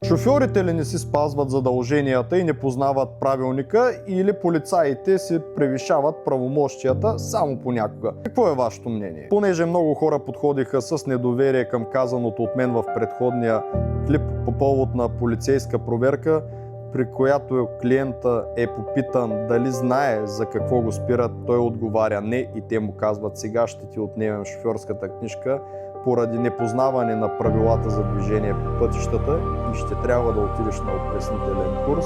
Шофьорите ли не си спазват задълженията и не познават правилника, или полицаите си превишават правомощията само понякога? Какво е вашето мнение? Понеже много хора подходиха с недоверие към казаното от мен в предходния клип по повод на полицейска проверка, при която клиента е попитан дали знае за какво го спират, той отговаря не и те му казват: сега ще ти отнемем шофьорската книжка поради непознаване на правилата за движение по пътищата и ще трябва да отидеш на опреснителен курс.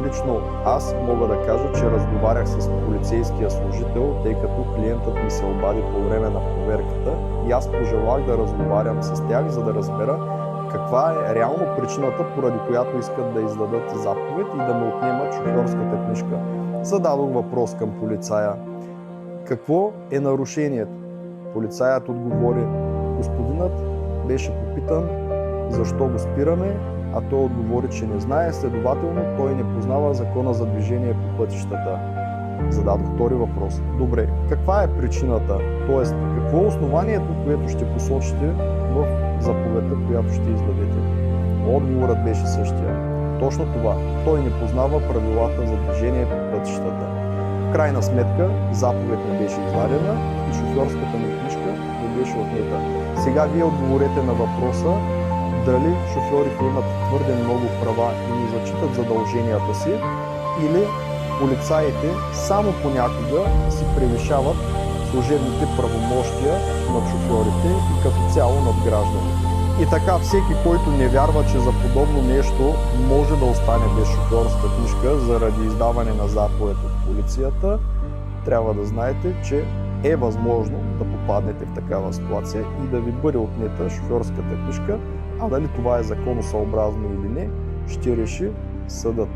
Лично аз мога да кажа, че разговарях с полицейския служител, тъй като клиентът ми се обади по време на проверката и аз пожелах да разговарям с тях, за да разбера каква е реално причината, поради която искат да издадат заповед и да ме отнемат шофьорската книжка. Зададох въпрос към полицая: какво е нарушението? Полицаят отговори: господинът беше попитан защо го спираме, а той отговори, че не знае, следователно той не познава закона за движение по пътищата. Зададох втори въпрос: добре, каква е причината, т.е. какво е основанието, което ще посочите в заповедта, която ще издадете? Отговорът беше същия. Точно това, той не познава правилата за движение по пътищата. В крайна сметка заповед не беше издадена и шофьорската ми книжка не беше отнета. Сега вие отговорете на въпроса дали шофьорите имат твърде много права и не зачитат задълженията си, или полицаите само понякога си превишават служебните правомощия над шофьорите и като цяло над гражданите. И така, всеки, който не вярва, че за подобно нещо може да остане без шофьорска книжка заради издаване на заповед от полицията, трябва да знаете, че е възможно да попаднете в такава ситуация и да ви бъде отнета шофьорската книжка, а дали това е законосъобразно или не, ще реши съдът.